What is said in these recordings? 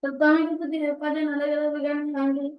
તો તમે કીધું કે વેપારીને અલગ અલગ પ્રકારની સાંભળી.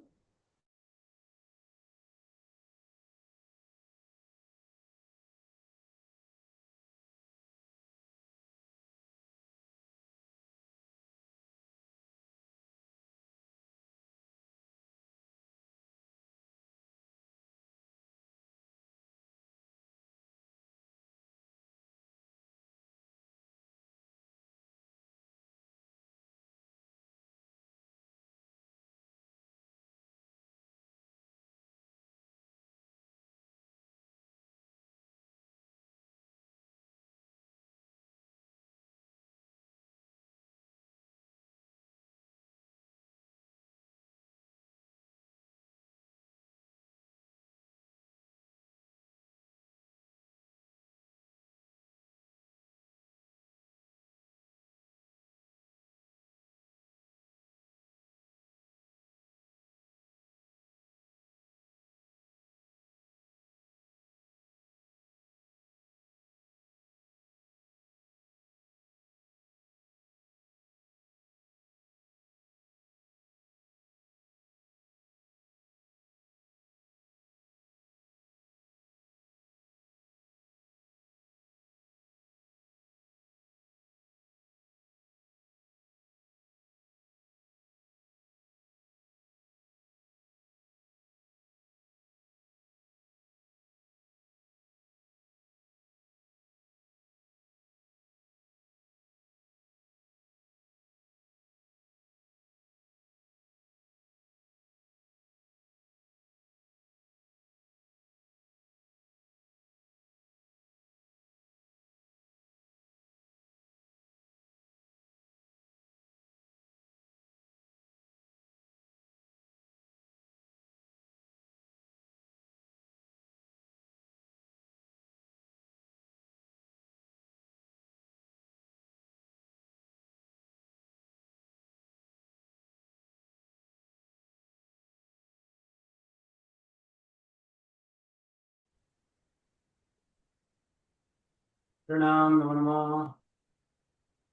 प्रणाम नमो नमः।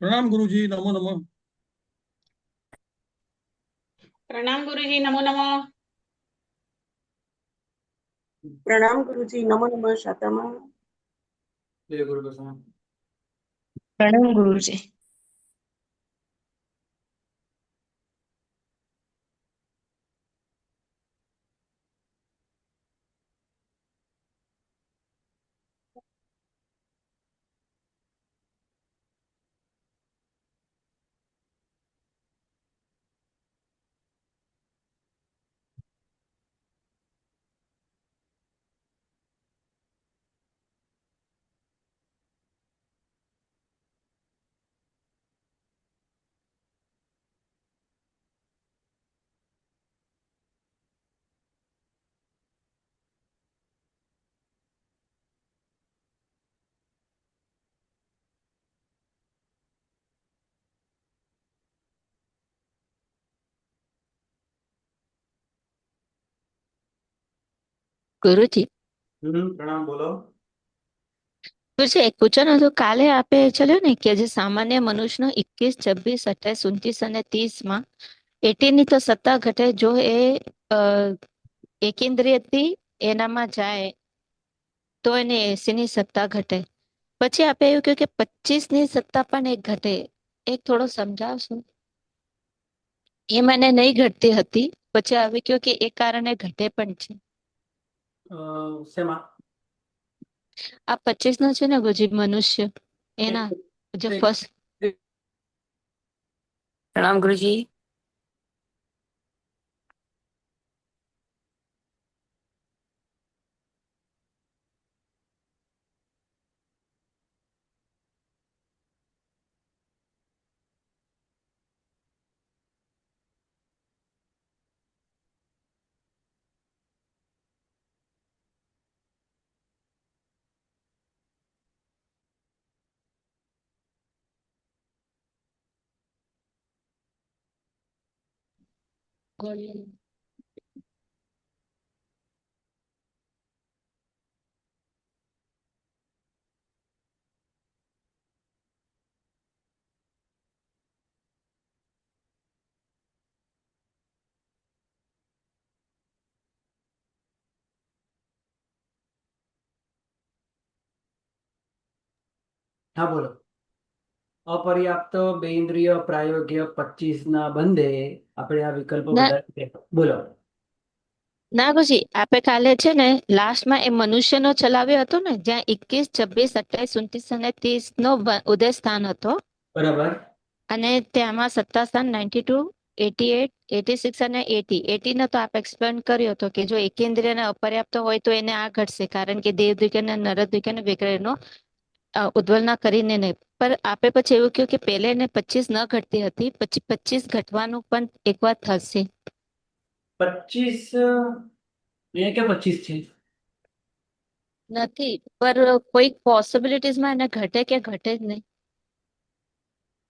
प्रणाम गुरुजी, नमो नमः। प्रणाम गुरुजी, नमो नमः। प्रणाम गुरुजी, नमो नमः। शातामा जय गुरु प्रसाद। प्रणाम गुरुजी। ગુરુજી, प्रणाम बोलो। ગુરુજી એક પૂછવાનું હતું. કાલે આપે ચલ્યો ને કે જે સામાન્ય મનુષ્યનો 21, 26, 28, 29 અને 30 માં 18 ની તો સત્તા ઘટે જો એ એકેન્દ્રિયથી એનામાં જાય તો એને 80 ની સત્તા ઘટે. પછી આપે એવું કહ્યું કે 25 ની સત્તા પણ એક ઘટે. એક થોડો સમજાવશો? એ મને નહીં ઘટતી હતી, પછી આવે કહ્યું કે એ કારણે ઘટે પણ છે. सेमा આ 25 નો છે ને ગુરુજી, મનુષ્ય એના જે एक ફર્સ્ટ. प्रणाम गुरुजी। હા બોલો. અપર્યાપ્ત બેઇન્દ્રિય પ્રાયોગ્ય 25 ના બંધે આપણે આ વિકલ્પો ના બધા બોલો. ના ગુરુજી, આપે કાલે છે ને લાસ્ટમાં એ મનુષ્યનો ચલાવ્યો હતો ને, જ્યાં 21, 26, 28, 29 અને 30 નો ઉદય સ્થાન હતો, બરાબર. અને તેમાં સત્તા સ્થાન 92, 88, 86 અને 80 નો તો આપ એક્સપ્લેન કર્યો હતો કે જો એકેન્દ્રિય અને અપર્યાપ્ત હોય તો એને આ ઘટશે, કારણ કે દેવ દ્વિક અને નર દ્વિક અને વિગ્રહનો ઉદ્વલના કરીને નહીં. પર આપે પછી એવું કહ્યું કે પહેલે એને 25 ન ઘટતી હતી, પછી 25 ઘટવાનું પણ એક વાર થશે. 25 અહીંયા કે 25 છે. નથી, પર કોઈક પોસિબિલિટીઝમાં એને ઘટે કે ઘટે જ નહીં.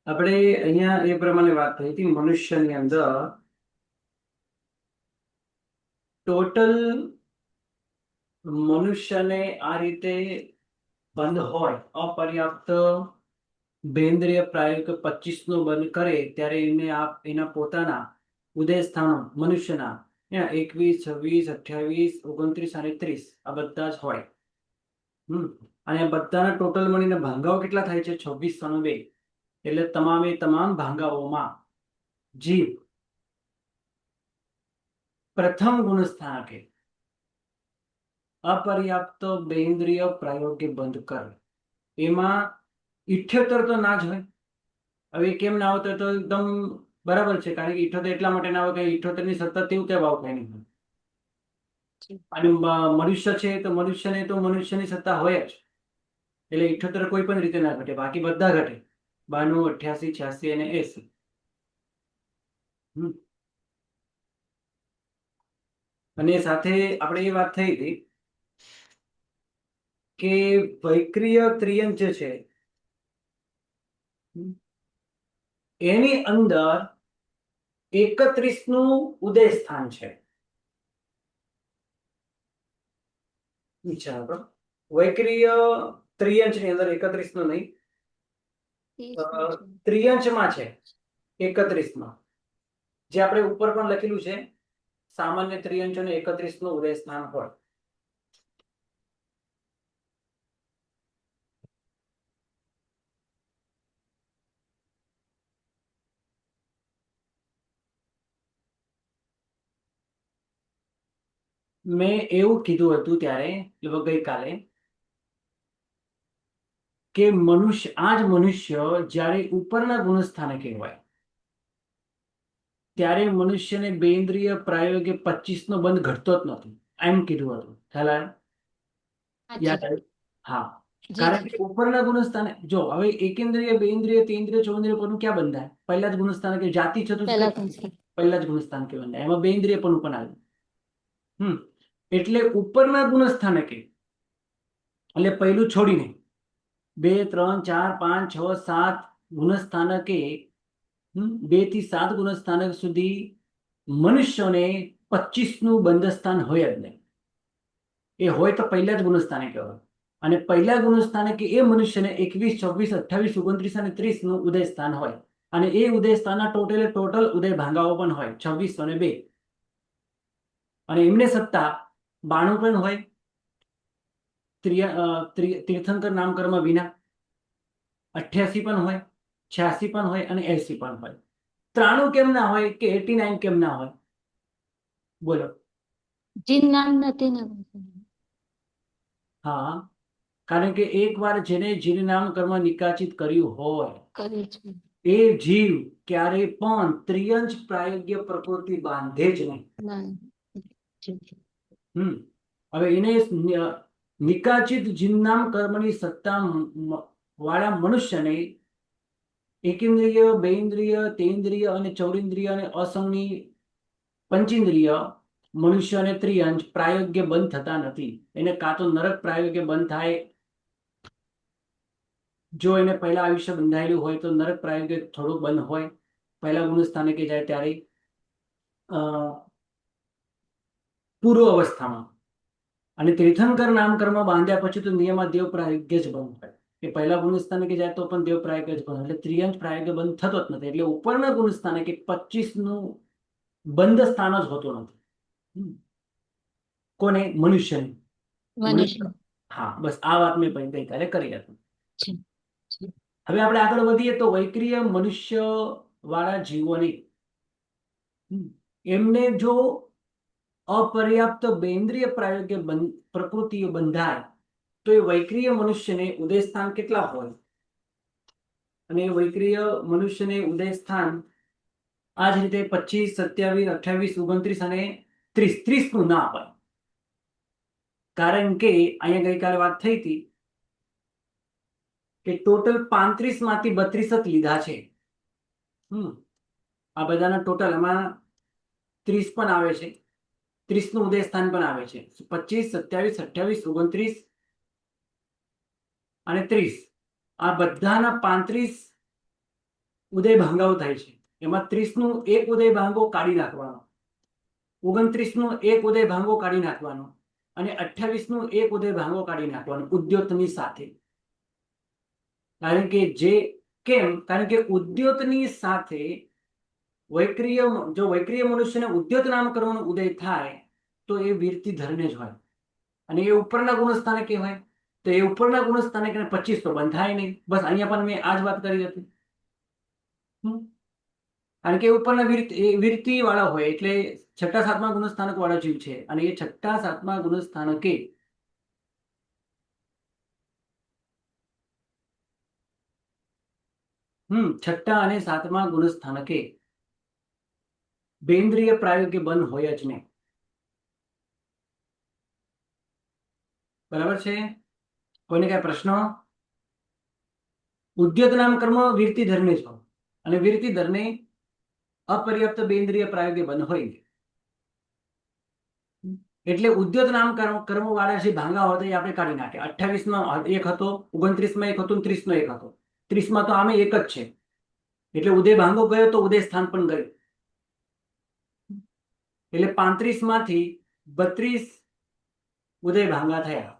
આપણે અહીંયા એ પ્રમાણે વાત થઈ હતી, મનુષ્યની અંદર ટોટલ મનુષ્યને આ રીતે બંધ હોય, અપર્યાપ્ત બેન્દ્રિય પ્રાયોગિક 25 નો બંધ કરે ત્યારે એને એના પોતાના ઉદય સ્થાનો મનુષ્યના 21, 26, 28, 29 અને 30 આ બધા જ હોય. અને આ બધાના ટોટલ મળીને ભાંગાઓ કેટલા થાય છે? 26 અને 2. એટલે તમામે તમામ ભાંગાઓમાં જીવ પ્રથમ ગુણસ્થાનકે અપર્યાપ્ત બેન્દ્રિય પ્રાયોગિક બંધ કરે. એમાં 78 તો ના જ હોય. હવે કેમ ના આવતો તો એકદમ બરાબર છે, કારણ કે 78 એટલા માટે ના હોય કે 78 ની સતત એવું કે ભાવ કઈ નહીં. અને મનુષ્ય છે તો મનુષ્યની સત્તા હોય જ, એટલે 78 કોઈ પણ રીતે ના ઘટે, બાકી બધા ઘટે. 92, 88, 86 અને 80. અને સાથે આપણે એ વાત થઈ હતી કે વૈક્રિય ત્રિયંચ છે એની અંદર 31 નું ઉદય સ્થાન છે. વિચારો, વૈક્રિય ત્રિયંચ ની અંદર 31 નું નહીં, ત્રિયંચમાં છે 31 માં, જે આપણે ઉપર પણ લખેલું છે, સામાન્ય ત્રિયંચોને 31 નું ઉદય સ્થાન હોય. મેં એવું કીધું હતું ત્યારે લગભગ ગઈકાલે કે આ જ મનુષ્ય જ્યારે ઉપરના ગુણસ્થાને કહેવાય ત્યારે મનુષ્યને બેન્દ્રિય પ્રાયોગિક 25 નો બંધ ઘટતો જ નથી, એમ કીધું હતું. ખ્યાલ આવ્યો? યાદ આવ્યું? હા, કારણ કે ઉપરના ગુણસ્થાને જો હવે એકેન્દ્રિય, બેન્દ્રિય, તેન્દ્રિય, ચોન્દ્રિય પરનું ક્યાં બંધાય? પહેલા જ ગુણસ્થાન કે જાતિ ચતુષ્કોણ પહેલા જ ગુણસ્થાન કે બંધાય, એમાં બેન્દ્રિય પણ આવ્યું. એટલે ઉપરના ગુણસ્થાનકે એટલે પહેલું છોડીને 2, 3, 4, 5, 6, 7 ગુણસ્થાનકે 2 થી 7 ગુણસ્થાનક સુધી મનુષ્યને 25 નું બંધસ્થાન હોય જ નહીં. એ હોય તો પહેલા જ ગુણસ્થાને કહેવાય. અને પહેલા ગુણસ્થાનકે એ મનુષ્યને 21, 26, 28, 29 અને 30 નું ઉદય સ્થાન હોય. અને એ ઉદય સ્થાનના ટોટલ ઉદય ભાંગાઓ પણ હોય 26 અને 2. અને એમને સત્તા 92 પણ હોય, તીર્થંકર નામકર્મ વિના 88 પણ હોય, 86 પણ હોય અને 80 પણ હોય. 93 કેમ ના હોય કે 89 કેમ ના હોય? બોલો. જીન નામ નથી ને. હા, કારણ કે એકવાર જેને જીન નામ કર્મ નિકાચિત કર્યું હોય કર્યું છે, એ જીવ ક્યારે પણ ત્રિયંચ પ્રાયોગ્ય પ્રકૃતિ બાંધે જ નહીં. હવે એને નિકાચિત જીનનામ કર્મની સત્તા વાળા મનુષ્યને એકેન્દ્રિય, બેઇન્દ્રિય, તેન્દ્રિય અને ચૌરિન્દ્રિય અને અસંગની પંચેન્દ્રિય મનુષ્યને ત્રિયંચ પ્રાયોગ્ય બંધ થતા નથી. એને કાં તો નરક પ્રાયોગ્ય બંધ થાય, જો એને પહેલા આયુષ્ય બંધાયેલું હોય તો નરક પ્રાયોગ્ય થોડું બંધ હોય પહેલા ગુણસ્થાને કે જાય ત્યારે પૂર્વ અવસ્થામાં. અને તીર્થંકર નામકર્મ બાંધ્યા પછી તો નિયમાદેવ પ્રાયોગ્ય જ બંધ થાય. એ પહેલા ગુણસ્થાને કે જાય તો પણ દેવ પ્રાયોગ્ય જ બંધ, એટલે ત્રિયંચ પ્રાયોગ્ય બંધ થતો જ નથી. એટલે ઉપરના ગુણસ્થાને કે 25 નું બંધ સ્થાન જ હોતું નથી. કોને? મનુષ્યને. હા, બસ આ વાત મેં ગઈકાલે કરી હતી. હવે આપણે આગળ વધીએ તો વૈક્રિય મનુષ્ય વાળા જીવોને એમને જો અપર્યાપ્ત બેન્દ્રિય પ્રાયોગ્ય પ્રકૃતિઓ બંધાય તો એ વૈક્રિય મનુષ્યને ઉદય સ્થાન કેટલા હોય? અને એ વૈક્રિય મનુષ્યને ઉદય સ્થાન આ જ રીતે 25, 27, 28, 29 અને 30. 30 નું ના હોય, કારણ કે અહીંયા ગઈકાલે વાત થઈ હતી કે ટોટલ 35 માંથી 32 જ લીધા છે. આ બધાના ટોટલ એમાં 30 પણ આવે છે, 30 નું ઉદય સ્થાન પણ આવે છે. 25, 27, 28, 29 અને 30 આ બધાના 35 ઉદય ભાંગાઓ થાય છે. એમાં 30 નું એક ઉદય ભાંગો કાઢી નાખવાનો, 29 નું એક ઉદય ભાંગો કાઢી નાખવાનો અને 28 નું એક ઉદય ભાંગો કાઢી નાખવાનો ઉદ્યોતની સાથે. કારણ કે ઉદ્યોતની સાથે જો વૈક્રિય મનુષ્યને ઉદ્યોત નામકર્મનો ઉદય થાય તો એ વીરતી ધરને જ હોય, અને એ ઉપરના ગુણસ્થાને કહેવાય. તો એ ઉપરના ગુણસ્થાને 25 તો બંધાય નહીં. બસ અહીંયા પણ મેં આ જ વાત કરી હતી. કારણ કે ઉપરના વીરતી વાળા હોય એટલે 6, 7મા ગુણસ્થાનક વાળા જીવ છે, અને એ 6, 7મા ગુણસ્થાનકે 6 અને 7મા ગુણસ્થાનકે બેન્દ્રિય પ્રાયોગ્ય બંધ હોય જ નહીં. બરાબર છે? કોઈને કઈ પ્રશ્ન? ઉદ્યોત નામ કર્મ વીરતી ધરને જ હોય, અને વીરતી ધરને અપર્યાપ્ત બેન્દ્રિય પ્રાયોગ્ય બંધ હોય. એટલે ઉદ્યોત નામ કર્મ વાળા જે ભાંગા હોય એ આપણે કાઢી નાખે. 28માં એક હતો, 29માં એક હતો, 30નો એક હતો. 30માં તો આમે એક જ છે, એટલે ઉદય ભાંગો ગયો તો ઉદય સ્થાન પણ ગયું. એટલે 35 માંથી 32 ઉદય ભાંગા થયા,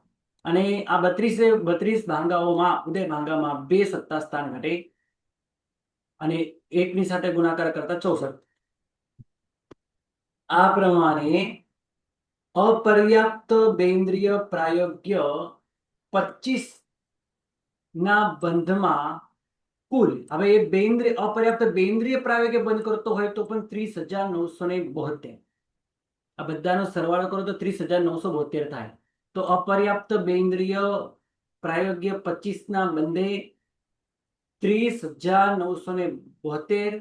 અને આ 32 ભાંગાઓમાં ઉદય ભાંગામાં 2 સત્તા સ્થાન ઘટે અને 1 ની સાથે ગુણાકાર કરતા 64. આ પ્રમાણે અપર્યાપ્ત બેન્દ્રિય પ્રાયોગ્ય 25 ના બંધમાં કુલ, હવે એ અપર્યાપ્ત બેન્દ્રિય પ્રાયોગ્ય બંધ કરતો હોય તો પણ 30,972. આ બધાનો સરવાળો કરો તો 30,972 થાય. તો અપર્યાપ્ત બેન્દ્રિય પ્રાયોગ્ય 25 ના બંધે 30,972,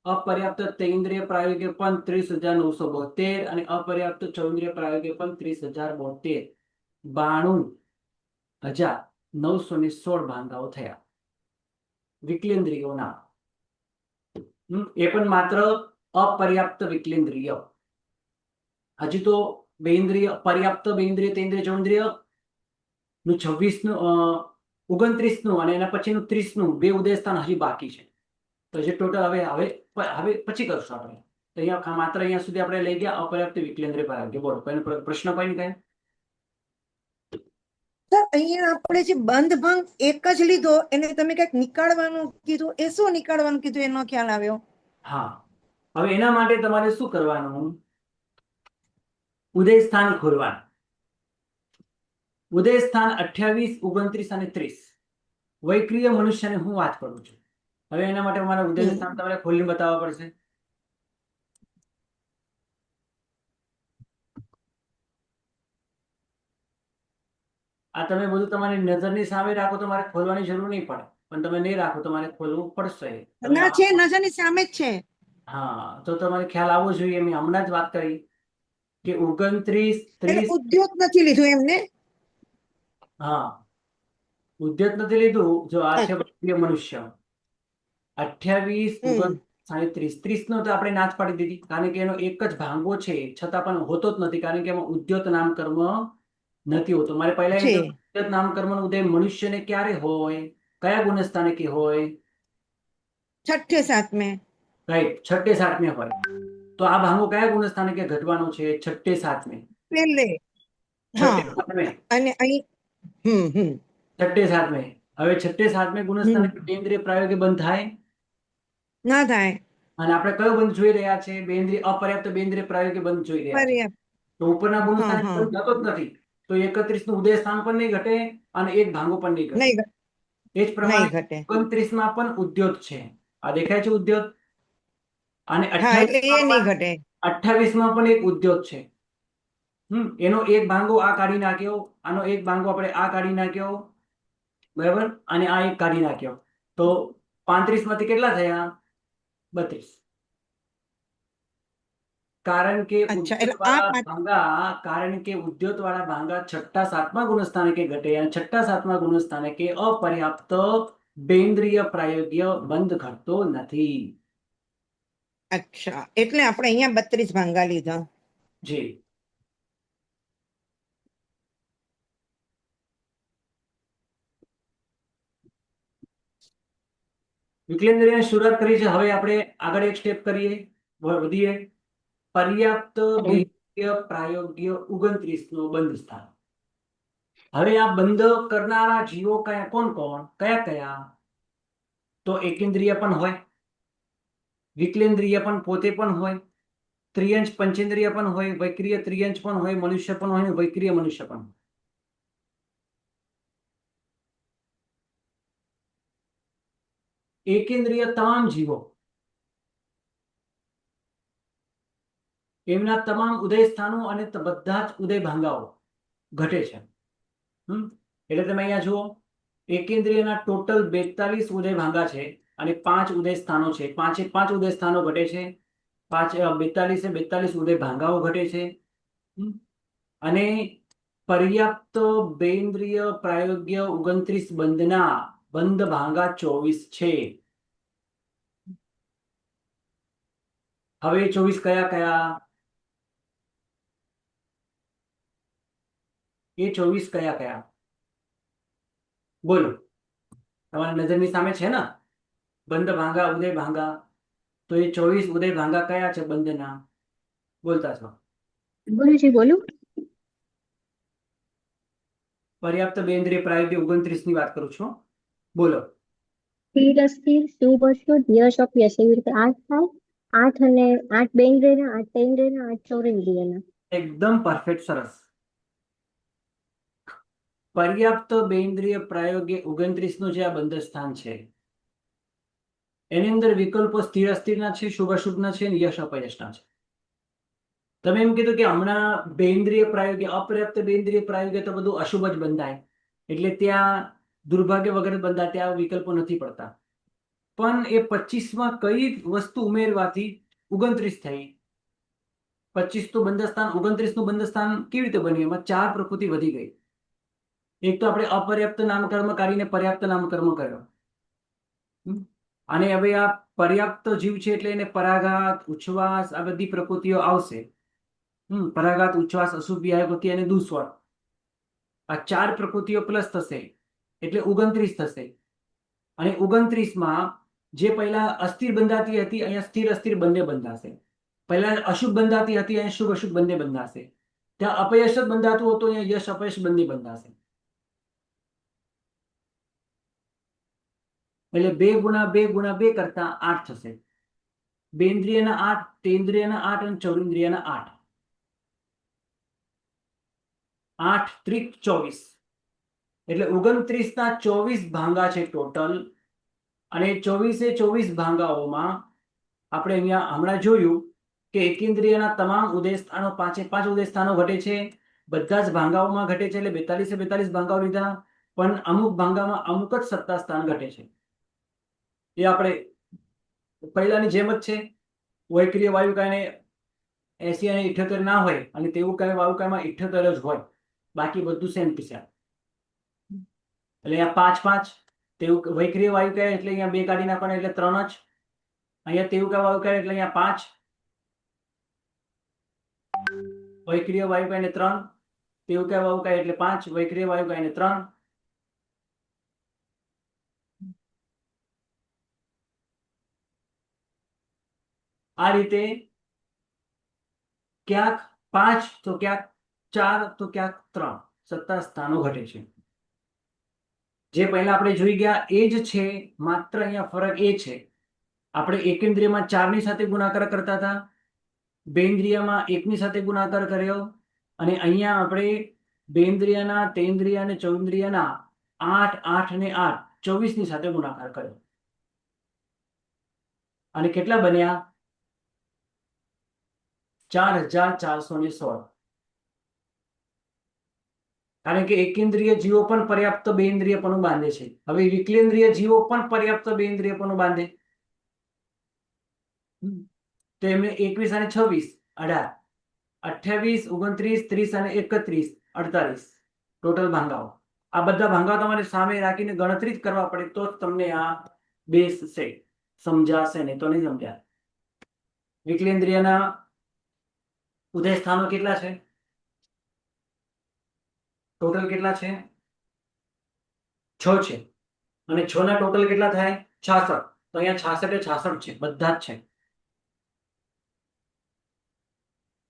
અપર્યાપ્ત તૈન્દ્રિય પ્રાયોગ્ય પણ 30,972 અને અપર્યાપ્ત ચૌન્દ્રિય પ્રાયોગ્ય પણ 30,072. 92,916 ભાંગાઓ થયા વિકલેન્દ્રિયોના. એ પણ માત્ર અપર્યાપ્ત વિકલેન્દ્રિય. હજી તો પર્યાપ્ત બેન્દ્રિય, તૈન્દ્રિય, ચૌન્દ્રિય નું 26નું, 29નું અને એના પછીનું 30નું 2 ઉદય સ્થાન હજી બાકી છે. તો જે ટોટલ હવે પછી કરશું આપણે. તો અહીંયા સુધી આપણે લઈ ગયા અપર્યાપ્ત વિકલેન્દ્રિય પ્રાયોગ્ય. બોલો, કોઈનો પ્રશ્ન? કોઈ કઈ? અહીંયા આપણે જે બંધ ભંગ એક જ લીધો, એને તમે કઈક નીકાળવાનું કીધું, એ શું નીકાળવાનું કીધું એનો ખ્યાલ આવ્યો? હા, હવે એના માટે તમારે શું કરવાનું? ઉદય સ્થાન ખોલવાનું. ઉદય સ્થાન 28, 29 અને 30 વૈક્રિય મનુષ્યને હું વાત કરું છું. હવે એના માટે મારા ઉદય સ્થાન તમારે ખોલીને બતાવવા પડશે. આ તમે બધું તમારી નજરની સામે રાખો તો મારે ખોલવાની જરૂર નહીં પડે, પણ તમે નહીં રાખો તો મારે ખોલવું પડશે. ના છે, નજરની સામે જ છે. હા, તો તમારે ખ્યાલ આવવો જોઈએ. મેં હમણાં જ વાત કરી કે 29, 30 ઉદ્યોગ નથી લીધું એમને. હા, ઉદ્યોગ નથી લીધું. જો આ છે વૈક્રિય મનુષ્ય 28, 29, 30 નો તો આપણે નાચ પાડી દીધી, કારણ કે એનો એક જ ભાંગો છે, છતાં પણ હોતો જ નથી, કારણ કે એમાં ઉદ્યોત નામ કર્મ નથી હોતો. મારે પહેલા ઉદ્યોત નામ કર્મનો ઉદય મનુષ્યને ક્યારે હોય, કયા ગુણસ્થાને કે હોય? 6, 7 રાઈટ, 6, 7 હોય. તો આ ભાંગો કયા ગુણસ્થાને કે ઘટવાનો છે? 6, 7 પહેલે. અને અહીં 6, 7 હવે 6, 7 ગુણસ્થાને બેન્દ્રિય પ્રાયોગ્ય બંધ થાય? ના થાય. અને આપણે કયો બંધ જોઈ રહ્યા છે? અપર્યાપ્ત બેન્દ્રિય પ્રાયોગ્ય બંધ જોઈ રહ્યા છે. તો ઉપરના ગુણસ્થાને બંધ થતો જ નથી, તો 31 નું ઉદય સ્થાન પણ નહીં ઘટે અને એક ભાંગો પણ નહીં ઘટે. એ જ નહીં પ્રમાણે ઘટે. 29 પણ ઉદ્યોત છે. આ દેખાય છે ઉદ્યોત. અને હા, એટલે એ 28 નહીં ઘટે. 28 પણ એક ઉદ્યોત છે. એનો એક ભાંગો આ કાઢી નાખ્યો, આનો એક ભાંગો આપણે આ કાઢી નાખ્યો, બરાબર, અને આ એક કાઢી નાખ્યો, તો 35 માંથી કેટલા થયા? 32. કારણ કે અચ્છા, એટલે આ ઉદ્યોત વાળા ભાંગા છઠ્ઠા સાતમા ગુણસ્થાનકે ઘટે અને છઠ્ઠા સાતમા ગુણસ્થાનકે અપર્યાપ્ત બેન્દ્રિય પ્રાયોગ્ય બંધ ઘટતો નથી. અચ્છા, એટલે આપણે અહીંયા 32 ભાંગા લીધા. જી. વિકલેન્દ્રિયની શરૂઆત કરી છે. હવે આપણે આગળ એક સ્ટેપ કરીએ, વધીએ. પર્યાપ્ત બેન્દ્રિય પ્રાયોગ્ય 29 નો બંધ સ્થાન. હવે આ બંધ કરનારા જીવો કયા કયા? તો એકેન્દ્રિય પણ હોય, વિકલેન્દ્રિય પણ પોતે પણ હોય, ત્રિયંશ પંચેન્દ્રિય પણ હોય, વૈક્રિય ત્રિયંશ પણ હોય, મનુષ્ય પણ હોય, વૈક્રિય મનુષ્ય પણ હોય. એકેન્દ્રિય તમામ જીવો એમના તમામ ઉદય સ્થાનો અને બધા જ ઉદય ભાંગાઓ ઘટે છે. એટલે તમે અહીંયા જુઓ, એકેન્દ્રિયના ટોટલ 42 ઉદય ભાંગા છે અને 5 ઉદય સ્થાનો છે. 5 ઉદય સ્થાનો ઘટે છે. 42 ઉદય ભાંગાઓ ઘટે છે. અને પર્યાપ્ત બેન્દ્રિય પ્રાયોગ્ય 29 બંધના બંધ ભાંગા 24 છે. હવે 24 કયા? એ 24 કયા? બોલો, તમારી નજરની સામે છે ને બંધ ભાંગા, ઉદય ભાંગા. તો એ 24 ઉદય ભાંગા કયા છે બંધના? બોલતા છો. ગુરુજી બોલું? પર્યાપ્ત બેન્દ્રિય પ્રાયોગ્ય 29 ની વાત કરું છું. બોલો. સ્થિર અસ્થિર, શુભ અશુભ, યશ અપયશ એવી રીતે 8 થાય. 8 અને 8 બેન્દ્રિયના, 8 તેન્દ્રિયના, 8 ચોરેન્દ્રિયના. એકદમ પરફેક્ટ, સરસ. પર્યાપ્ત બેન્દ્રિય પ્રાયોગ્ય 29 નું જે આ બંધ સ્થાન છે, એની અંદર વિકલ્પો સ્થિર અસ્થિરના છે, શુભ અશુભના છે અને યશ અપયશના છે. તમે એમ કીધું કે હમણાં બેન્દ્રિય પ્રાયોગ્ય, અપર્યાપ્ત બેન્દ્રિય પ્રાયોગ્ય તો બધું અશુભ જ બંધાય, એટલે ત્યાં દુર્ભાગ્ય વગર બંધાય, ત્યાં વિકલ્પો નથી પડતા. પણ એ 25માં કઈ વસ્તુ ઉમેરવાથી 29 થઈ? 25 નું બંધ સ્થાન 29 નું બંધ સ્થાન કેવી રીતે બન્યું? એમાં 4 પ્રકૃતિ વધી ગઈ. એક તો આપણે અપર્યાપ્ત નામકર્મ કાઢીને પર્યાપ્ત નામકર્મ કર્યો. અને હવે આ પર્યાપ્ત જીવ છે એટલે એને પરાઘાત, ઉચ્છ્વાસ આ બધી પ્રકૃતિઓ આવશે. પરાઘાત, ઉચ્છ્વાસ, અશુભ વિહાયગતિ અને દુસ્વર, આ 4 પ્રકૃતિઓ પ્લસ થશે એટલે 29 થશે. અને 29માં જે પહેલા અસ્થિર બંધાતી હતી, અહીંયા સ્થિર અસ્થિર બંને બંધાશે. પહેલા અશુભ બંધાતી હતી, અહીંયા શુભ અશુભ બંને બંધાશે. ત્યાં અપયશ જ બંધાતું હતું, અહીંયા યશ અપયશ બંને બંધાશે. એટલે 2 ગુણા 2 ગુણા 2 કરતા 8 થશે. બેન્દ્રિયના 8, તેન્દ્રિયના 8 અને ચૌરેન્દ્રિયના 8. 8 ત્રિક 24, એટલે 29ના 24 ભાંગા છે ટોટલ. અને 24 ભાંગાઓમાં આપણે અહીંયા હમણાં જોયું કે એકેન્દ્રિયના તમામ ઉદય સ્થાનો 5 ઉદય સ્થાનો ઘટે છે. બધા જ ભાંગાઓમાં ઘટે છે, એટલે 42 ભાંગાઓ લીધા. પણ અમુક ભાંગામાં અમુક જ સત્તા સ્થાન ઘટે છે. એ આપણે પહેલાની જેમ જ છે. વૈક્રિય વાયુકાયને 80 અને 78 ના હોય, અને તેવું કાય વાયુકાયમાં 78 જ હોય, બાકી બધું સેમ ટુ સેમ. એટલે અહીંયા 5 5 તેવું વૈક્રિય વાયુકાય એટલે અહીંયા 2 કાઢી નાખવાના એટલે 3 જ. અહીંયા તેવું કાય વાયુકાય એટલે અહીંયા 5, વૈક્રિય વાયુકાય 3, તેવું કાય વાયુકાય એટલે 5, વૈક્રિય વાયુકાય 3. આ રીતે ક્યાંક 5 તો ક્યાંક 4 તો ક્યાંક 3 સત્તા સ્થાનો ઘટે છે. જે પહેલા આપણે જોઈ ગયા એ જ છે, માત્ર અહીંયા ફરક એ છે, આપણે એકેન્દ્રિયમાં 4 ની સાથે ગુણાકાર કરતા હતા, બેન્દ્રિયમાં 1 ની સાથે ગુણાકાર કર્યો, અને અહીંયા આપણે બેન્દ્રિયના, તેન્દ્રિય અને ચૌન્દ્રિયના 8 8 અને 8 24 ની સાથે ગુણાકાર કર્યો અને કેટલા બન્યા? 4416. કારણ કે એકેન્દ્રિય જીવો પણ પર્યાપ્ત બેઇન્દ્રિયપણું બાંધે છે. હવે વિકલેન્દ્રિય જીવો પણ પર્યાપ્ત બેઇન્દ્રિયપણું બાંધે. તો એમને 21 અને 26 18, 28, 29, 30 અને 31 48 ટોટલ ભાંગાઓ. આ બધા ભાંગાઓ તમારે સામે રાખીને ગણતરી જ કરવા પડે તો જ તમને આ બેસશે, સમજાશે, નહીં તો નહીં સમજાય. વિકલેન્દ્રિયના ઉદય સ્થાનો કેટલા છે? ટોટલ કેટલા છે? 6 છે. અને 6 ના ટોટલ કેટલા થાય? 66. તો અહીંયા 66 એ 66 છે, બધા જ છે.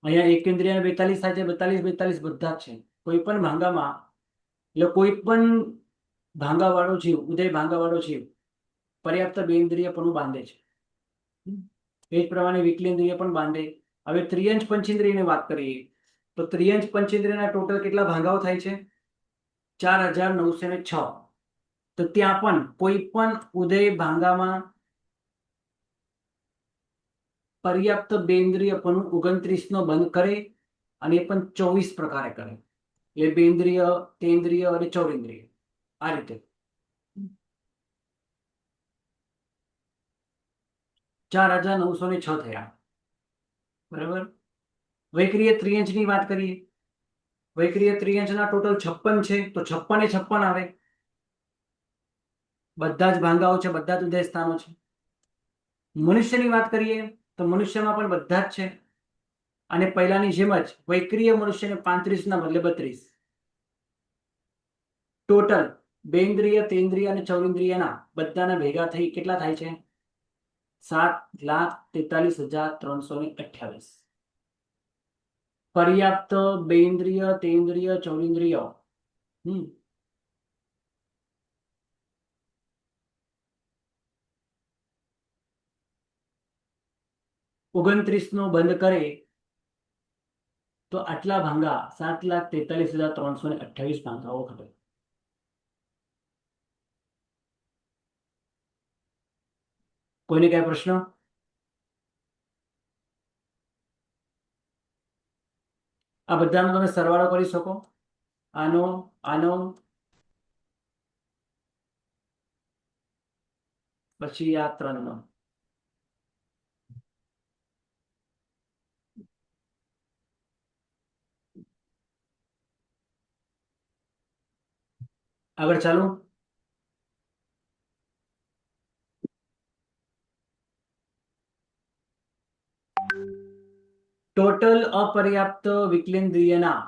અહીંયા એકેન્દ્રિય 42 થાય છે, 42 42 બધા જ છે. કોઈ પણ ભાંગામાં, એટલે કોઈ પણ ભાંગાવાળો જીવ, ઉદય ભાંગાવાળો જીવ પર્યાપ્ત બેઇન્દ્રિયપણું બાંધે છે. એ જ પ્રમાણે વિકલેન્દ્રિય પણ બાંધે. હવે ત્રિયંશ પંચેન્દ્રિયની વાત કરીએ તો ત્રિયંશ પંચેન્દ્રિયના ટોટલ કેટલા ભાંગાઓ થાય છે? 4906. તો ત્યાં પણ કોઈ પણ ઉદય ભાંગામાં પર્યાપ્ત બેઇન્દ્રિયપણું 29 નો બંધ કરે અને એ પણ 24 પ્રકારે કરે. એટલે બેઇન્દ્રિય, તેન્દ્રિય અને ચૌરેન્દ્રિય આ રીતે 4906 થયા. બરાબર. વૈક્રિય ત્રિયંશની વાત કરીએ. વૈક્રિય ત્રિયંશના ટોટલ 56 છે, તો 56 એ 56 આવે. બધા જ ભાંગાઓ છે, બધા જ ઉદય સ્થાનો છે. મનુષ્યની વાત કરીએ તો મનુષ્યમાં પણ બધા જ છે. અને પહેલાની જેમ જ વૈક્રિય મનુષ્યને 35 ના બદલે 32. ટોટલ બેઇન્દ્રિય, તેન્દ્રિય અને ચૌરેન્દ્રિયના બધાના ભેગા થઈ કેટલા થાય છે? 7,43,328. પર્યાપ્ત બેઇન્દ્રિય, તેન્દ્રિય, ચૌરેન્દ્રિય 29 નો બંધ કરે તો આટલા ભાંગા 7,43,328 ભાંગાઓ ઘટે. કોઈને કઈ પ્રશ્ન? આ બધાનો તમે સરવાળો કરી શકો. આનો, આનો, પછી આ 3નો. આગળ ચાલો. ટોટલ અપર્યાપ્ત વિકલેન્દ્રિયના,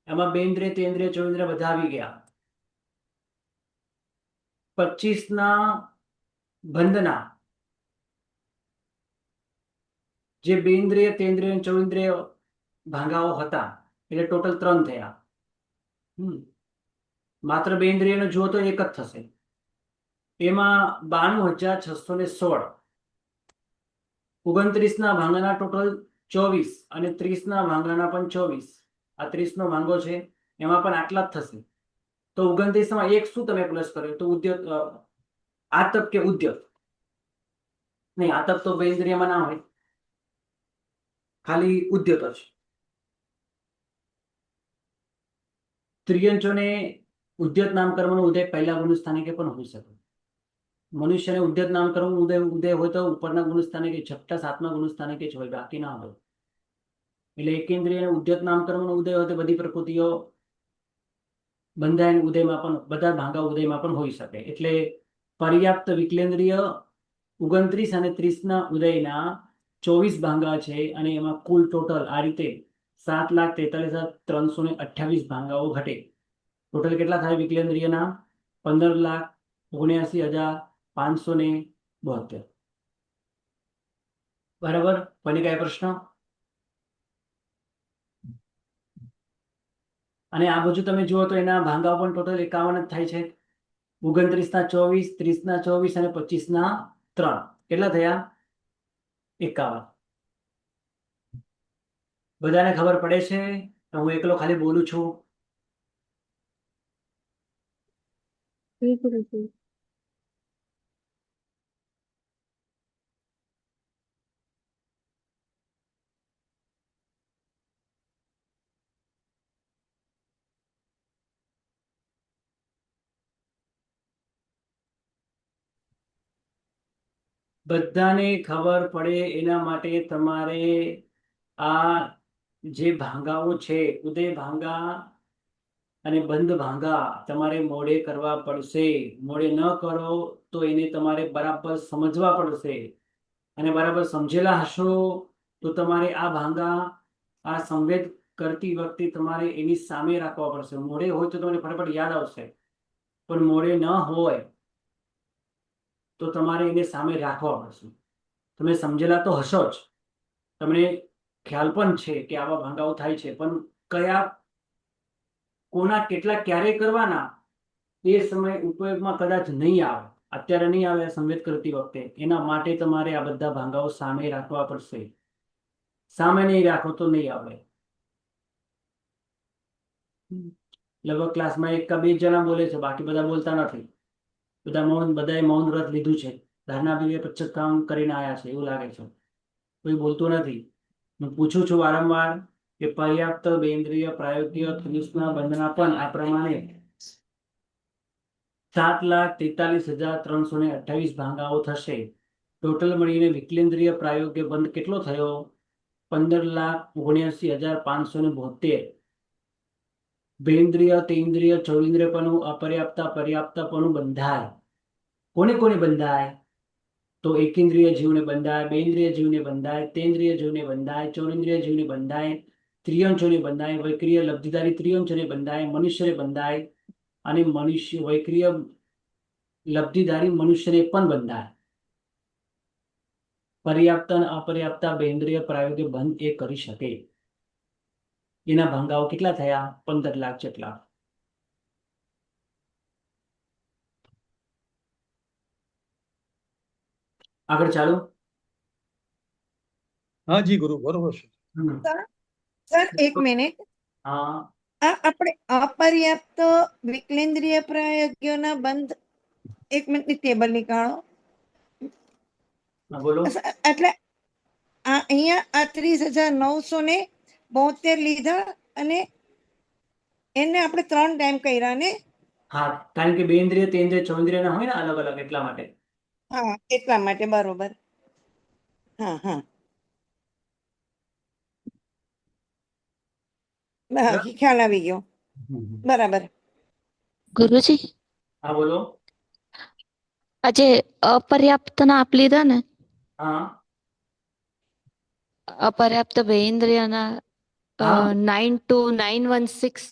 એમાં બેઇન્દ્રિય, તેન્દ્રિય, ચૌરેન્દ્રિય બધા આવી ગયા. 25 ના બંધના જે બેઇન્દ્રિય, તેન્દ્રિય અને ચૌરેન્દ્રિય ભાંગાઓ હતા એટલે ટોટલ 3 થયા. માત્ર બેઇન્દ્રિયનો જુઓ તો એક જ થશે. એમાં 92,616. 29 ના ભાંગાના ટોટલ 24 અને 30 ના ભાંગાના પણ 24. આ 30 નો ભાંગો છે એમાં પણ આટલા જ થશે. તો 29 માં એક શું તમે પ્લસ કર્યો? તો ઉદ્યત, આતપ કે ઉદ્યત નહીં. આતપ તો બેઇન્દ્રિયમાં ના હોય, ખાલી ઉદ્યત જ. ત્રિયંશોને ઉદ્યત નામકર્મનો ઉદય પહેલા ગુણસ્થાનિકે પણ હોઈ શકે. મનુષ્યને ઉદ્યત નામકર્મનો ઉદય હોય તો ઉપરના ગુણસ્થાનિકે 6ઠા 7મા ગુણસ્થાનિકે જ હોય, બાકી ના હોય. એટલે એકેન્દ્રિય ઉદ્યત નામકર્મનો ઉદય હોય તો બધી પ્રકૃતિઓ બંધાયેલ ઉદયમાં પણ, બધા ભાંગા ઉદયમાં પણ હોઈ શકે. એટલે પર્યાપ્ત વિકલેન્દ્રિય 29 અને 30 ના ઉદયના 24 ભાંગા છે અને એમાં કુલ ટોટલ આ રીતે 7,43,328 ભાંગાઓ ઘટે. ટોટલ કેટલા થાય વિકલેન્દ્રિયના? 15,79,572. બરાબર. કોઈને કઈ પ્રશ્ન? અને આ બાજુ તમે જુઓ તો એના ભાંગાઓ પણ ટોટલ 51 જ થાય છે. 29 ના 24, 30 ના 24 અને 25 ના 3 કેટલા થયા? 51. બધાને ખબર પડે છે? હું એકલો ખાલી બોલું છું? જી ગુરુજી. બધાને ખબર પડે એના માટે તમારે આ જે ભાંગાઓ છે, ઉદય ભાંગા અને બંધ ભાંગા તમારે મોડે કરવા પડશે. મોડે ન કરો તો એને તમારે બરાબર સમજવા પડશે, અને બરાબર સમજેલા હશો તો તમારે આ ભાંગા, આ સંવેદ કરતી વખતે તમારે એની સામે રાખવા પડશે. મોડે હોય તો તમને ફટાફટ યાદ આવશે, પણ મોડે ન હોય તો તમારે એને સામે રાખવા પડશે. તમે સમજેલા તો હશો જ, તમને ખ્યાલ પણ છે કે આવા ભાંગાઓ થાય છે, પણ કયા, કોના, કેટલા, ક્યારે કરવાના એ સમય ઉપયોગમાં કદાચ નહીં આવે, અત્યારે નહીં આવે સંવેદ કરતી વખતે. એના માટે તમારે આ બધા ભાંગાઓ સામે રાખવા પડશે. સામે નહીં રાખો તો નહીં આવે. લગભગ ક્લાસમાં એક કા બે જણા બોલે છે, બાકી બધા બોલતા નથી. બધાએ મૌન વ્રત લીધું છે. ધારણા બી 25 કામ કરીને આવ્યા છે એવું લાગે છે. કોઈ બોલતું નથી. હું પૂછું છું વારંવાર કે પર્યાપ્ત બેન્દ્રિય પ્રાયોગિક થેલુસના બંધના પણ આ પ્રમાણે 7,43,328 ભાંગાઓ થશે. ટોટલ મળીને વિકલેન્દ્રિય પ્રાયોગિક બંધ કેટલો થયો? 15,79,572. બેન્દ્રિય, તેન્દ્રિય, ચોરિન્દ્રિયપણું, અપર્યાપ્તા, પર્યાપ્તપણું બંધાય. કોને કોને બંધાય? તો એકેન્દ્રિય જીવને બંધાય, બેન્દ્રિય જીવને બંધાય, તેન્દ્રિય જીવને બંધાય, ચોરિન્દ્રિય જીવને બંધાય, ત્રિયંશોને બંધાય, વૈક્રિય લબ્ધિધારી ત્રિયંશોને બંધાય, મનુષ્યને બંધાય, અને મનુષ્ય વૈક્રિય લબ્ધિધારી મનુષ્યને પણ બંધાય. પર્યાપ્ત અને અપર્યાપ્ત બેન્દ્રિય પ્રાયોગિક બંધ એ કરી શકે. એના ભંગાઓ કેટલા થયા? 15 લાખ જેટલા. આગળ ચાલુ. હા જી ગુરુ, બરોબર છે. સર, એક મિનિટ. હા, આ આપણે અપર્યાપ્ત વિકલેન્દ્રિય પ્રયોગોના બંધ, એક મિનિટની ટેબલ નીકાળો. બોલો. એટલે આ અહીંયા 38,972 લીધા, અને એને આપણે 3 ટાઈમ કર્યા ને. હા, કારણ કે બેન્દ્રિય, તેન્દ્રિય, ચોન્દ્રિય ના હોય ને અલગ અલગ, એટલા માટે. હા, એટલા માટે બરોબર. હા હા, ખ્યાલ આવી ગયો. બરાબર. ગુરુજી, હા બોલો. આજે અપર્યાપ્તના આપ લીધા ને, હા અપર્યાપ્ત બેઇન્દ્રિયના હા 92,916.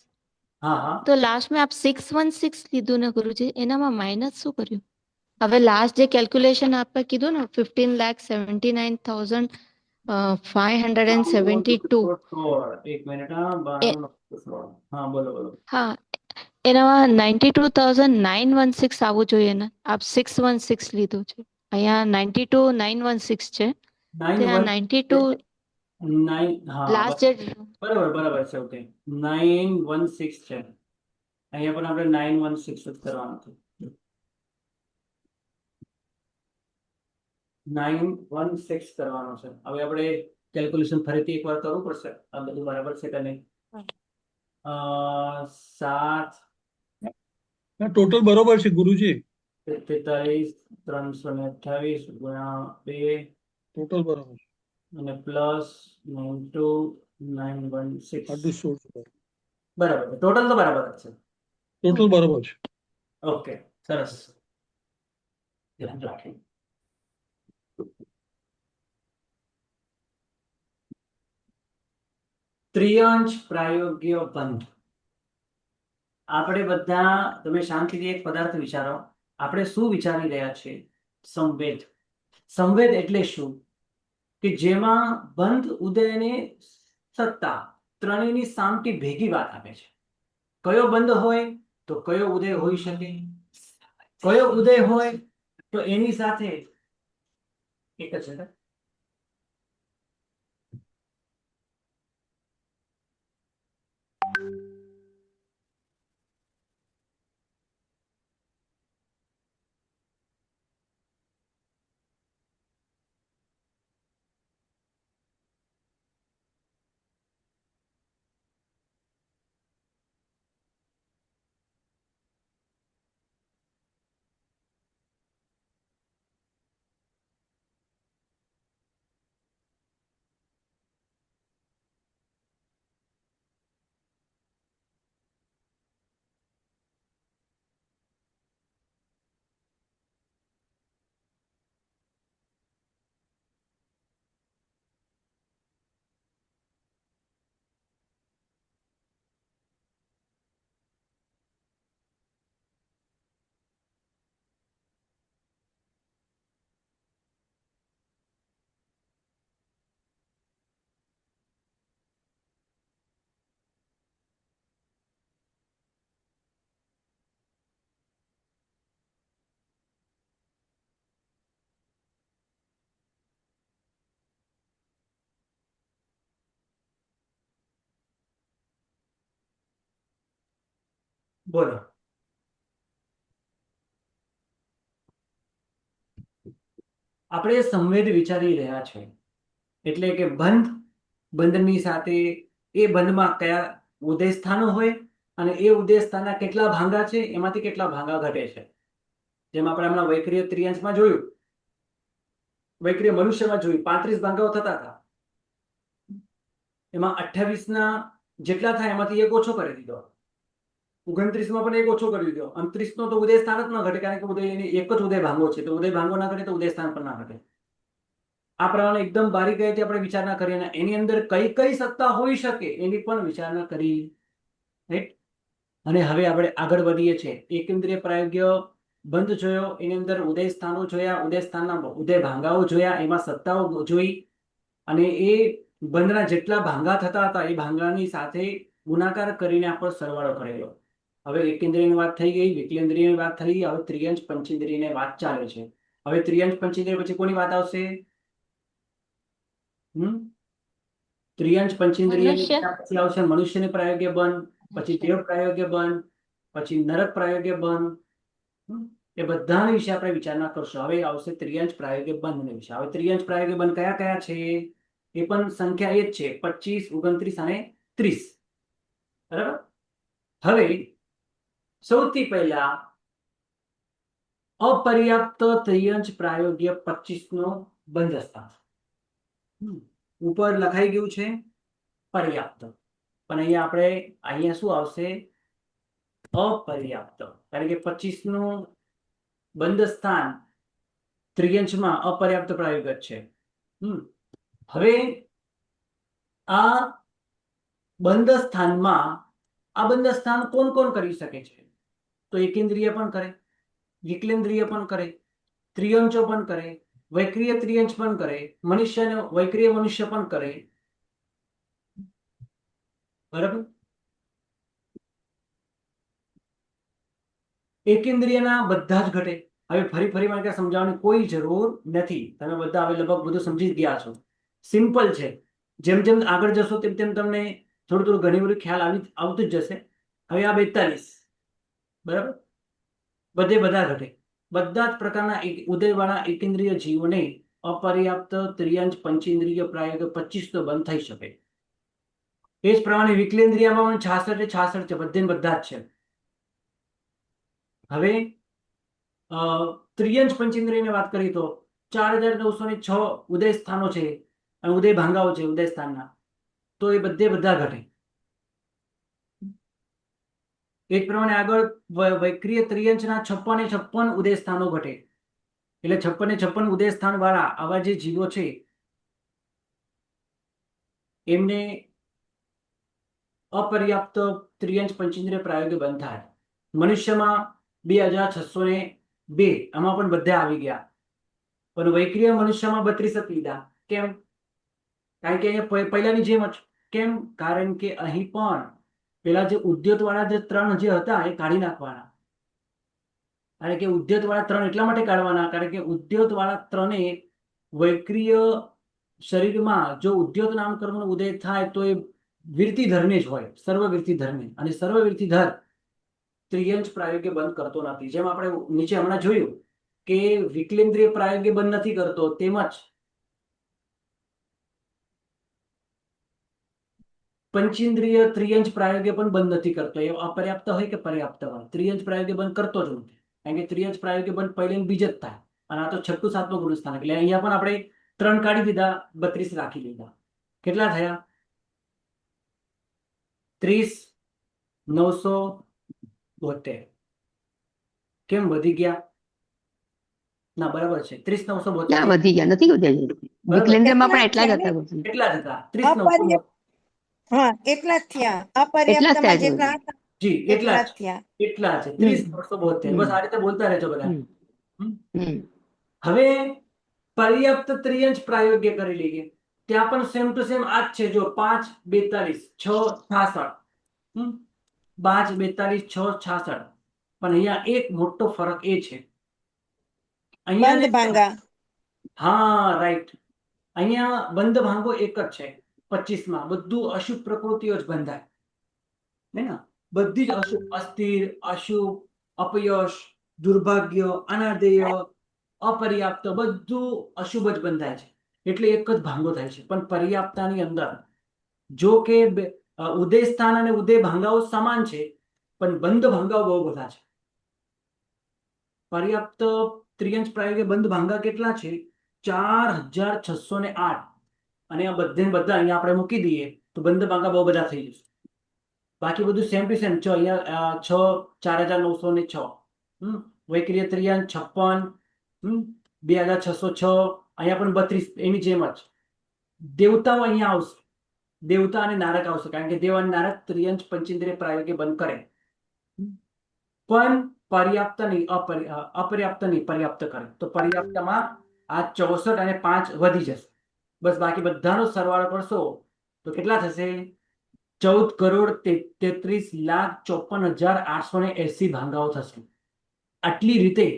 હા હા. તો લાસ્ટ में आप 616 લીધું ને ગુરુજી, એનામાં માઇનસ શું કર્યું? હવે લાસ્ટ જે કેલ્ક્યુલેશન આપણે કીધું ને 15,79,572. એક મિનિટ. હા, 92 હા, બોલો બોલો. હા, એનામાં 92,916 આવવું જોઈએ ને, આપ 616 લીધું છે. અહીંયા 92,916 છે, 9 ત્યાં 1 92 9. હા લાસ્ટ જે બરાબર બરાબર છે. ઓકે, 916 છે. અહીંયા પણ આપણે 916 જ કરવાનું છે. 916 કરવાનો છે. હવે આપણે કેલ્ક્યુલેશન ફરીથી એકવાર કરવું પડશે. આ બધું બરાબર છે કે નહીં? 7 ટોટલ બરોબર છે ગુરુજી, 43,328 ગુણ્યા 2 ટોટલ બરોબર છે. અને પ્લસ 92,916. આટલું 16. બરાબર છે. ટોટલ તો બરાબર જ છે. ટોટલ બરોબર છે. ઓકે, સરસ. ધ્યાન રાખીએ. ત્રિયંશ પ્રાયોગિક બંધ. આપણે બધા, તમે શાંતિથી એક પદાર્થ વિચારો. આપણે શું વિચારી રહ્યા છીએ? સંવેદ. સંવેદ એટલે શું? કે જેમાં બંધ, ઉદય અને સત્તા ત્રણેયની સામટી ભેગી વાત આપે છે. કયો બંધ હોય તો કયો ઉદય હોઈ શકે, કયો ઉદય હોય તો એની સાથે એક જ છે. બોલો. આપણે સંવેદ વિચારી રહ્યા છે, એટલે કે બંધની સાથે એ બંધમાં કયા ઉદય સ્થાનો હોય અને એ ઉદય સ્થાનના કેટલા ભાંગા છે, એમાંથી કેટલા ભાંગા ઘટે છે. જેમ આપણે હમણાં વૈક્રિય ત્રિયાંશમાં જોયું, વૈક્રિય મનુષ્યમાં જોયું, 35 ભાંગાઓ થતા હતા. એમાં 28ના જેટલા થાય એમાંથી એક ઓછો કરી દીધો. 29માં પણ એક ઓછો કરી દીધો. અને 30નો તો ઉદય સ્થાન જ ન ઘટે, કારણ કે ઉદય એની એક જ ઉદય ભાંગો છે, તો ઉદય ભાંગો ના ઘટે તો ઉદય સ્થાન પણ ના ઘટે. આ પ્રમાણે એકદમ બારીકાઈથી આપણે વિચારણા કરી અને એની અંદર કઈ કઈ સત્તા હોઈ શકે એની પણ વિચારણા કરી. રાઈટ. અને હવે આપણે આગળ વધીએ છીએ. એકેન્દ્રીય પ્રાયોગ્ય બંધ જોયો, એની અંદર ઉદય સ્થાનો જોયા, ઉદય સ્થાનના ઉદય ભાંગાઓ જોયા, એમાં સત્તાઓ જોઈ, અને એ બંધના જેટલા ભાંગા થતા હતા એ ભાંગાની સાથે ગુણાકાર કરીને આપણે સરવાળો કરેલો. હવે એકેન્દ્રિયની વાત થઈ ગઈ, વિકલેન્દ્રિયની વાત થઈ ગઈ, હવે ત્રિયંશ પંચેન્દ્રિયની વાત ચાલે છે. હવે ત્રિયંશ પંચેન્દ્રિય પછી કોની વાત આવશે? ત્રિયંશ પંચેન્દ્રિય પછી આવશે મનુષ્યની પ્રાયોગ્ય બંધ, પછી દેવ પ્રાયોગ્ય બંધ, પછી નરક પ્રાયોગ્ય બંધ. એ બધાના વિશે આપણે વિચારણા કરશું. હવે આવશે ત્રિયંશ પ્રાયોગ્ય બંધ વિશે. હવે ત્રિયંશ પ્રાયોગ્ય બંધ કયા કયા છે? એ પણ સંખ્યા એ જ છે, 25, 29 અને 30. બરાબર. હવે સૌથી પહેલા અપર્યાપ્ત ત્રિયંશ પ્રાયોગ્ય 25 નો બંધ સ્થાન. ઉપર લખાઈ ગયું છે પર્યાપ્ત, પણ અહીંયા શું આવશે? અપર્યાપ્ત. કારણ કે 25 નું બંધ સ્થાન ત્રિયંશમાં અપર્યાપ્ત પ્રાયોગિક છે. હવે આ બંધ સ્થાન કોણ કોણ કરી શકે છે? તો એકેન્દ્રિય પણ કરે, વિકલેન્દ્રિય પણ કરે, ત્રિયંશો પણ કરે, વૈક્રિય ત્રિયંશ પણ કરે, વૈક્રિય મનુષ્ય પણ કરે. બરાબર. એકેન્દ્રિયના બધા જ ઘટે. હવે ફરી મારે સમજાવવાની કોઈ જરૂર નથી. તમે બધા હવે લગભગ બધું સમજી ગયા છો. સિમ્પલ છે. જેમ જેમ આગળ જશો તેમ તેમ તમને થોડું ઘણી બધું ખ્યાલ આવતું જ જશે. હવે આ 42, બરાબર, બધા ઘટે. બધા જ પ્રકારના ઉદયવાળા એકેન્દ્રિય જીવોને અપર્યાપ્ત ત્રિયંશ પંચેન્દ્રિય પ્રાયોગિક 25 તો બંધ થઈ શકે. એ જ પ્રમાણે વિકલેન્દ્રિયમાં પણ 66 છે, બધા જ છે. હવે ત્રિયંશ પંચેન્દ્રિયની વાત કરીએ તો 4906 ઉદય સ્થાનો છે અને ઉદય ભાંગાઓ છે ઉદય સ્થાનના, તો એ બધા ઘટે. એ જ પ્રમાણે આગળ વૈક્રિય ત્રિયંશના 56 ઉદય સ્થાનો ઘટે. એટલે 56 ઉદય સ્થાન વાળા આવા જે જીવો છે એમને અપર્યાપ્ત ત્રિયંશ પંચેન્દ્રિય પ્રાયોગિક બંધ થાય. મનુષ્યમાં 2602, આમાં પણ બધા આવી ગયા. પણ વૈક્રિય મનુષ્યમાં 32 જ લીધા. કેમ? કારણ કે અહીંયા પહેલાની જેમ જ. કેમ? કારણ કે અહીં પણ પેલા જે ઉદ્યોત વાળા જે 3 જે હતા એ કાઢી નાખવાના. કારણ કે ઉદ્યોત વાળા 3 એટલા માટે કાઢવાના, કારણ કે ઉદ્યોત વાળા 3 વૈક્રિય શરીરમાં જો ઉદ્યોત નામકર્મનો ઉદય થાય તો એ વિરતિધરને જ હોય, સર્વવિરતિધરને. અને સર્વવિરતિધર ત્રિયંશ પ્રાયોગ્ય બંધ કરતો નથી. જેમ આપણે નીચે હમણાં જોયું કે વિકલેન્દ્રિય પ્રાયોગ્ય બંધ નથી કરતો, તેમજ પંચેન્દ્રિય ત્રિયંશ પ્રાયોગ્ય પણ બંધ નથી કરતો. એ અપર્યાપ્ત હોય કે પર્યાપ્ત હોય, ત્રિયંશ પ્રાયોગ્ય બંધ કરતો જ નથી. કારણ કે ત્રિયંશ પ્રાયોગ્ય બંધ પહેલે બીજ જ થાય. અને આ તો 6ઠું 7મું ગુણસ્થાન. એટલે અહીંયા પણ આપણે 3 કાઢી દીધા, 32 રાખી લીધા. કેટલા થયા? 30,972. કેમ વધી ગયા? ના, બરાબર છે, 30,972. ક્યાં વધી ગયા? નથી વધ્યા. વિકલેન્દ્રમાં પણ એટલા જ હતા. કેટલા જ હતા? 30,972. હા, એટલા જ થયા. એટલા જ અપર્યાપ્તમાં થયા જેટલા હતા જી, એટલા એટલા જ થયા. છે 30,972. બસ આ રીતે બોલતા રહેજો બધા. હવે પર્યાપ્ત ત્રિયંશ પ્રાયોગ્ય કરી લઈએ. ત્યાં પણ સેમ ટુ સેમ આ જ છે. જો 5, 42, 6, 66. 5, 42, 6, 66. પણ અહીંયા એક મોટો ફરક એ છે, બંધ અહીંયા ભાંગા. હા, રાઈટ. અહીંયા બંધ ભાંગો એક જ છે. 25માં બધું અશુભ પ્રકૃતિઓ જ બંધાય. બધી જ અશુભ, અસ્થિર, અશુભ, અપયશ, દુર્ભાગ્ય, અનાદેય, અપર્યાપ્ત બધું અશુભ જ બંધાય છે. એટલે એક જ ભાંગો થાય છે. પણ પર્યાપ્તાની અંદર જો કે ઉદય સ્થાન અને ઉદય ભાંગાઓ સમાન છે, પણ બંધ ભાંગાઓ બહુ બધા છે. પર્યાપ્ત ત્રિયંશ પ્રાયોગે બંધ ભાંગા કેટલા છે? 4608. અને આ બધે ને બધા અહીંયા આપણે મૂકી દઈએ તો બંધ ભાંગા બહુ બધા થઈ જશે. બાકી બધું સેમ ટુ સેમ. જો અહીંયા 4906, વૈક્રિય ત્રિયંશ 56, 2606, અહીંયા પણ 32, એની જેમ જ. દેવતાઓ અહીંયા આવશે, દેવતા અને નારક આવશે, કારણ કે દેવ અને નારક ત્રિયંશ પંચેન્દ્રિય પ્રાયોગે બંધ કરે. પણ પર્યાપ્ત નહીં, અપર્યાપ્ત નહીં, પર્યાપ્ત કરે. તો પર્યાપ્તમાં આ 64 અને 5 વધી જશે. બસ બાકી બધાનો સરવાળો કરશો તો કેટલા થશે? 14,33,54,880 ભાંગાઓ થશે. આટલી રીતે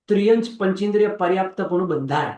ત્રિયંશ પંચેન્દ્રિય પર્યાપ્તપણું બંધાય.